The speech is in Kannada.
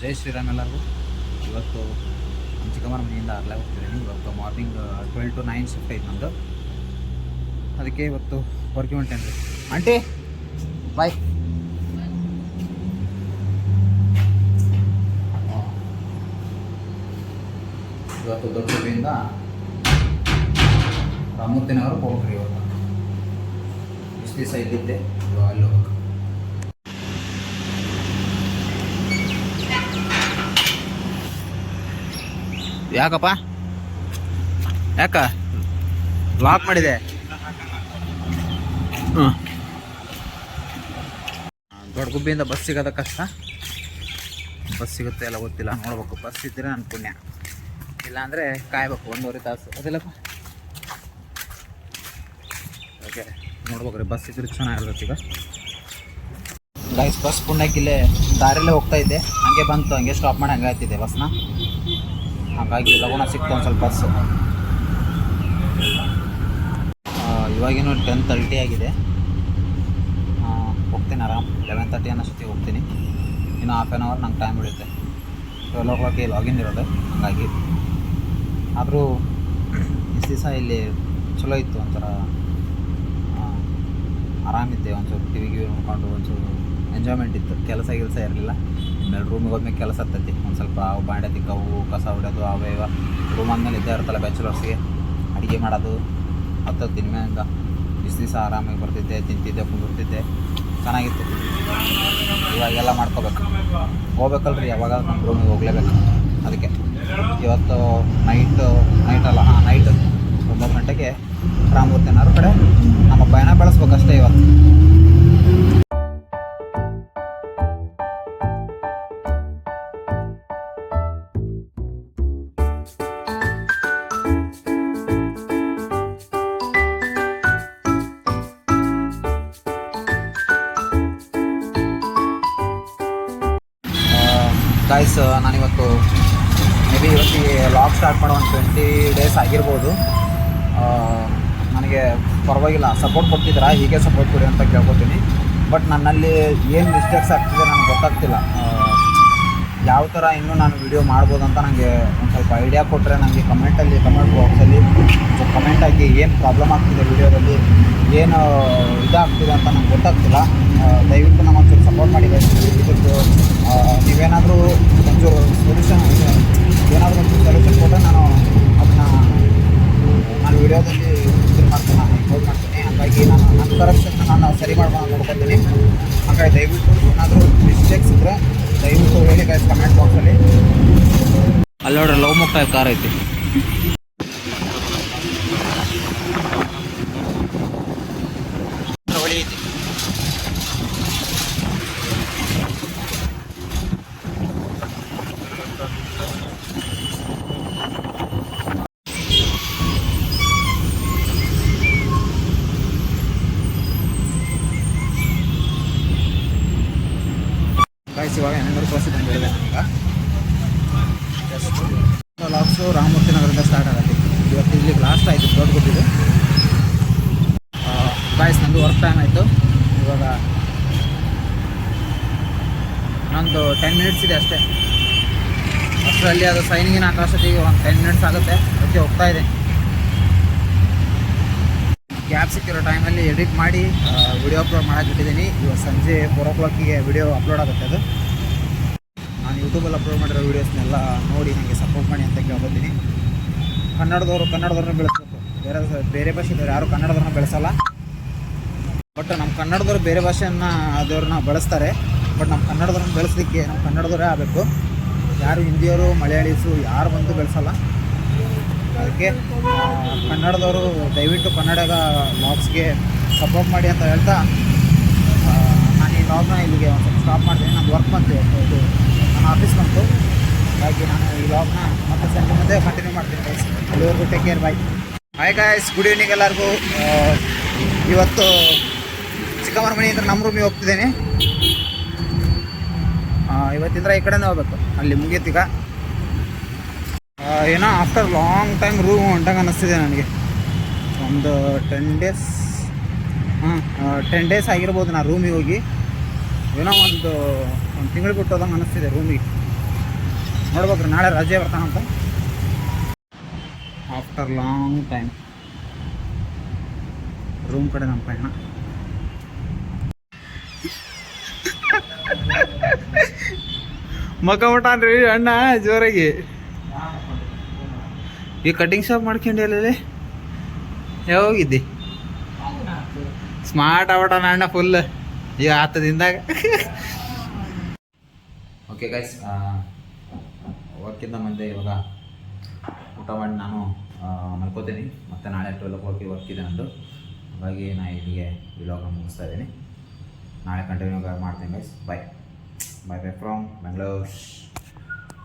ಜೈ ಶ್ರೀರಾಮ್ ಎಲ್ಲರಿಗೂ. ಇವತ್ತು ಚಿಕ್ಕಮ್ಮನ ಮನೆಯಿಂದ ಅರ್ಲೆ ಹೋಗ್ತಿದ್ದೀನಿ. ಇವತ್ತು ಮಾರ್ನಿಂಗ್ 12 to 9 ಶಿಫ್ಟ್ ಐತೆ ನಮ್ಮದು. ಅದಕ್ಕೆ ಇವತ್ತು ವರ್ಕಿಂಗ್ ಹೊಂಟೇನೆ ರೀ. Aunty bye. ಇವತ್ತು ದೊಡ್ಡದಿಂದ ರಾಮೂರ್ತಿನಗರಕ್ಕೆ ಹೋಗ್ರಿ. ಇವತ್ತು ಇಷ್ಟು ದಿವಸ ಇದ್ದಿದ್ದೆ, ಇವಾಗ ಅಲ್ಲಿ ಹೋಗ್ಬೇಕು. ಯಾಕಪ್ಪ ಯಾಕ ಲಾಕ್ ಮಾಡಿದೆ? ದೊಡ್ಡ ಗುಬ್ಬಿಯಿಂದ ಬಸ್ ಸಿಗೋದ ಕಷ್ಟ. ಬಸ್ ಸಿಗುತ್ತೆ ಎಲ್ಲ ಗೊತ್ತಿಲ್ಲ, ನೋಡ್ಬೇಕು. ಬಸ್ ಇದ್ದರೆ ನನ್ನ ಪುಣ್ಯ, ಇಲ್ಲಾಂದರೆ ಕಾಯ್ಬೇಕು 1.5 ತಾಸು. ಅದಿಲ್ಲಪ್ಪ. ಓಕೆ, ನೋಡ್ಬೇಕು ರೀ. ಬಸ್ ಇದ್ರೆ ಚೆನ್ನಾಗಿರ್ತೈತಿ. ಈಗ ಗೈಸ್, ಬಸ್ ಪುಣ್ಯಕ್ಕಿಲ್ಲೇ ದಾರಿಯಲ್ಲೇ ಹೋಗ್ತಾ ಇದ್ದೆ, ಹಂಗೆ ಬಂತು, ಹಂಗೆ ಸ್ಟಾಪ್ ಮಾಡಿ ಹಂಗೆ ಆಯ್ತಿದ್ದೆ ಬಸ್ನ. ಹಾಗಾಗಿ ಲಗುಣ ಸಿಕ್ತು ಒಂದು ಸ್ವಲ್ಪ ಬಸ್ಸು. ಇವಾಗಿನೂ 10:30 ಆಗಿದೆ. ಹೋಗ್ತೀನಿ ಆರಾಮ್. 11:30 ಅನ್ನೋಷ್ಟೊತ್ತಿಗೆ ಹೋಗ್ತೀನಿ. ಇನ್ನು ಹಾಫ್ ಆನ್ ಅವರ್ ನಂಗೆ ಟೈಮ್ ಉಳಿಯುತ್ತೆ. 12 o'clock ಲಾಗಿನ್ ಇರೋದು. ಹಾಗಾಗಿ ಆದರೂ ಇಷ್ಟು ದಿವಸ ಇಲ್ಲಿ ಚಲೋ ಇತ್ತು, ಒಂಥರ ಆರಾಮಿದ್ದೆ. ಒಂಚೂರು ಟಿ ವಿ ನೋಡ್ಕೊಂಡು ಒಂಚೂರು ಎಂಜಾಯ್ಮೆಂಟ್ ಇತ್ತು. ಕೆಲಸ ಇರಲಿಲ್ಲ. ಆಮೇಲೆ ರೂಮಿಗೆ ಹೋದ್ಮೇಲೆ ಕೆಲಸ ಹತ್ತೈತಿ. ಒಂದು ಸ್ವಲ್ಪ ಬಾಂಡೆ ತಿಕ್ಕವು, ಕಸ ಹೊಡೆಯೋದು, ಅವೇ ಇವ ರೂಮ್ ಅಂದಮೇಲೆ ಇದ್ದೇ ಇರುತ್ತಲ್ಲ ಬ್ಯಾಚುಲರ್ಸ್ಗೆ. ಅಡುಗೆ ಮಾಡೋದು ಹತ್ತತ್ತು ದಿನದಿಂದ ಇಷ್ಟು ದಿವಸ ಆರಾಮಾಗಿ ಬರ್ತಿದ್ದೆ, ತಿಂತಿದ್ದೆ, ಕುಂದಿರ್ತಿದ್ದೆ, ಚೆನ್ನಾಗಿತ್ತು. ಇವಾಗೆಲ್ಲ ಮಾಡ್ಕೋಬೇಕು. ಹೋಗ್ಬೇಕಲ್ರಿ, ಯಾವಾಗ ನಮ್ಮ ರೂಮಿಗೆ ಹೋಗಲೇಬೇಕು. ಅದಕ್ಕೆ ಇವತ್ತು ನೈಟ್ 9 ಗಂಟೆಗೆ ರಾಮೂರ್ತಿನವ್ರ ಕಡೆ ನಮ್ಮ ಪಯಣ ಬೆಳೆಸ್ಬೇಕಷ್ಟೇ ಇವತ್ತು. ಗೈಸ್, ನಾನಿವತ್ತು ಮೇ ಬಿ ಇವತ್ತಿಗೆ ಲಾಗ್ ಸ್ಟಾರ್ಟ್ ಮಾಡೋ ಒಂದು 20 days ಆಗಿರ್ಬೋದು. ನನಗೆ ಪರವಾಗಿಲ್ಲ, ಸಪೋರ್ಟ್ ಕೊಡ್ತಿದ್ದೀರಾ, ಹೀಗೆ ಸಪೋರ್ಟ್ ಕೊಡಿ ಅಂತ ಕೇಳ್ಕೊತೀನಿ. ಬಟ್ ನನ್ನಲ್ಲಿ ಏನು ಮಿಸ್ಟೇಕ್ಸ್ ಆಗ್ತಿದೆ ನನಗೆ ಗೊತ್ತಾಗ್ತಿಲ್ಲ. ಯಾವ ಥರ ಇನ್ನೂ ನಾನು ವಿಡಿಯೋ ಮಾಡ್ಬೋದು ಅಂತ ನನಗೆ ಒಂದು ಸ್ವಲ್ಪ ಐಡಿಯಾ ಕೊಟ್ಟರೆ ನನಗೆ ಕಮೆಂಟ್ ಬಾಕ್ಸಲ್ಲಿ ಕಮೆಂಟ್ ಆಗಿ ಏನು ಪ್ರಾಬ್ಲಮ್ ಆಗ್ತಿದೆ ವಿಡಿಯೋದಲ್ಲಿ, ಏನು ಇದಾಗ್ತಿದೆ ಅಂತ ನಂಗೆ ಗೊತ್ತಾಗ್ತಿಲ್ಲ. ದಯವಿಟ್ಟು ನಮ್ಮ ಒಂಚೂರು ಸಪೋರ್ಟ್ ಮಾಡಿ. ಇದಕ್ಕೆ ನೀವೇನಾದರೂ ಒಂಚೂರು ಸೊಲ್ಯೂಷನ್ ಸೊಲ್ಯೂಷನ್ ಕೊಟ್ಟರೆ ನಾನು ವಿಡಿಯೋದಲ್ಲಿ ಇದು ಮಾಡ್ತೀನಿ, ನಾನು ಅಪ್ಲೋಡ್ ಮಾಡ್ತೀನಿ. ಹಾಗಾಗಿ ನನ್ನ ಕರೆಕ್ಷನ್ನ ನಾನು ಸರಿ ನೋಡ್ಕೊತೀನಿ. ಹಾಗಾಗಿ ದಯವಿಟ್ಟು ಏನಾದರೂ ಮಿಸ್ಟೇಕ್ಸ್ ಇದ್ದರೆ ದಯವಿಟ್ಟು ಹೇಳಿ ಗೈಸ್ ಕಮೆಂಟ್ ಬಾಕ್ಸಲ್ಲಿ. ಅಲ್ಲಿ ನೋಡ್ರಿ, ಲವ್ ಮುಕ್ತಾಯ ಕಾರ್ ಐತಿ. ಹೊಳಿ ಐತಿ. ಗೈಸ್, ಇವಾಗ 800 ರೂಪಾಯಿ ಬಂದು ಹೇಳಿದೆ ನನಗೆ. ಜಸ್ಟ್ ಲಾಗ್ಸು ರಾಮೂರ್ತಿನಗರದಿಂದ ಸ್ಟಾರ್ಟ್ ಆಗುತ್ತೆ. ಇವತ್ತು ಇಲ್ಲಿ ಲಾಸ್ಟ್ ಆಯಿತು, ದೊಡ್ಡ ಗೊತ್ತಿದ್ದು. ಗೈಸ್, ನಂದು ವರ್ಕ್ ಟೈಮ್ ಆಯಿತು. ಇವಾಗ ನಂದು 10 minutes ಇದೆ ಅಷ್ಟೇ. ಅಷ್ಟರಲ್ಲಿ ಅದು ಸೈನಿಗಿನ ಆಕಾಶದಿಗೆ ಒಂದು 10 minutes ಆಗುತ್ತೆ. ಅದಕ್ಕೆ ಹೋಗ್ತಾ ಇದೆ. ಗ್ಯಾಪ್ ಸಿಕ್ಕಿರೋ ಟೈಮಲ್ಲಿ ಎಡಿಟ್ ಮಾಡಿ ವಿಡಿಯೋ ಅಪ್ಲೋಡ್ ಮಾಡೋಕ್ಕಿಟ್ಟಿದ್ದೀನಿ. ಇವಾಗ ಸಂಜೆ 4 o'clock ವಿಡಿಯೋ ಅಪ್ಲೋಡ್ ಆಗುತ್ತೆ. ಅದು ನಾನು ಯೂಟ್ಯೂಬಲ್ಲಿ ಅಪ್ಲೋಡ್ ಮಾಡಿರೋ ವೀಡಿಯೋಸ್ನೆಲ್ಲ ನೋಡಿ ನನಗೆ ಸಪೋರ್ಟ್ ಮಾಡಿ ಅಂತ ಕೇಳ್ಕೊತೀನಿ. ಕನ್ನಡದವ್ರನ್ನ ಬೆಳೆಸ್ಬೇಕು. ಬೇರೆ ಭಾಷೆದವ್ರು ಯಾರು ಕನ್ನಡದವ್ರನ್ನ ಬೆಳೆಸಲ್ಲ. ಬಟ್ ನಮ್ಮ ಕನ್ನಡದವ್ರು ಬೇರೆ ಭಾಷೆಯನ್ನು ಅದವ್ರನ್ನ ಬಳಸ್ತಾರೆ. ಬಟ್ ನಮ್ಮ ಕನ್ನಡದವ್ರನ್ನ ಬೆಳೆಸಲಿಕ್ಕೆ ನಮ್ಮ ಕನ್ನಡದವರೇ ಆಗಬೇಕು. ಯಾರು ಹಿಂದಿಯವರು, ಮಲಯಾಳೀಸು ಯಾರು ಬಂದು ಬೆಳೆಸಲ್ಲ. ಅದಕ್ಕೆ ಕನ್ನಡದವರು ದಯವಿಟ್ಟು ಕನ್ನಡದ ವ್ಲಾಗ್ಸ್ಗೆ ಸಪೋರ್ಟ್ ಮಾಡಿ ಅಂತ ಹೇಳ್ತಾ ನಾನು ಈ ವ್ಲಾಗ್ನ ಇಲ್ಲಿಗೆ ಒಂದು ಸ್ವಲ್ಪ ಸ್ಟಾಪ್ ಮಾಡ್ತೀನಿ. ನಂದು ವರ್ಕ್ ಬಂತು, ಇದು ನನ್ನ ಆಫೀಸ್ ಬಂತು. ಹಾಗಾಗಿ ನಾನು ಈ ವ್ಲಾಗ್ನ ಮತ್ತೆ ಸಂಜೆ ಮುಂದೆ ಕಂಟಿನ್ಯೂ ಮಾಡ್ತೀನಿ ಗೈಸ್. ಅಲ್ಲಿವರೆಗೂ ಟೇಕ್ ಕೇರ್, ಬಾಯ್. ಹಾಯ್ ಗೈಸ್, ಗುಡ್ ಈವ್ನಿಂಗ್ ಎಲ್ಲರಿಗೂ. ಇವತ್ತು ಚಿಕ್ಕಮ್ಮನ ಮನೆಯಿಂದ ನಮ್ಮ ರೂಮಿಗೆ ಹೋಗ್ತಿದ್ದೇನೆ. ಇವತ್ತಿಂದ್ರೆ ಈ ಕಡೆನೇ ಹೋಗ್ಬೇಕು, ಅಲ್ಲಿ ಮುಗೀತೀಗ. ಏನೋ ಆಫ್ಟರ್ ಲಾಂಗ್ ಟೈಮ್ ರೂಮ್ ಹೊಂಟಂಗೆ ಅನ್ನಿಸ್ತಿದೆ ನನಗೆ. ಒಂದು 10 days ಆಗಿರ್ಬೋದು ನಾನು ರೂಮಿಗೆ ಹೋಗಿ. ಏನೋ ಒಂದು ತಿಂಗಳು ಬಿಟ್ಟು ಹೋದಂಗೆ ಅನ್ನಿಸ್ತಿದೆ ರೂಮಿಗೆ. ನೋಡ್ಬೇಕ್ರಿ ನಾಳೆ ರಜೆ ಬರ್ತಾನಂತ. ಆಫ್ಟರ್ ಲಾಂಗ್ ಟೈಮ್ ರೂಮ್ ಕಡೆ ನಮ್ಮ ಪಯಣ. ಮಕ್ಕಮಟಾನ್ರಿ ಅಣ್ಣ ಜೋರಾಗಿ. ಈ ಕಟಿಂಗ್ ಶಾಪ್ ಮಾಡ್ಕೊಂಡಿ ಅಲ್ಲಿ ಯಾವಾಗಿದ್ದಿ? ಸ್ಮಾರ್ಟ್ ಆಗ್ಬಿಟ್ಟಾನ ಅಣ್ಣ ಫುಲ್ ಈಗ ಹತ್ತದಿಂದಾಗ. ಓಕೆ ಗೈಸ್, ವರ್ಕಿಂದ ಮುಂದೆ ಇವಾಗ ಊಟ ಮಾಡಿ ನಾನು ಮಲ್ಕೋತೀನಿ. ಮತ್ತು ನಾಳೆ 12 ವರ್ಕ್ ಇದೆ ನಂದು. ಹಾಗಾಗಿ ನಾನು ಇಲ್ಲಿಗೆ ವಿಲಾಗ್ನ ಮುಗಿಸ್ತಾ ಇದ್ದೀನಿ. ನಾಳೆ ಕಂಟಿನ್ಯೂ ಮಾಡ್ತೀನಿ guys. Bye bye bye from Bengaluru.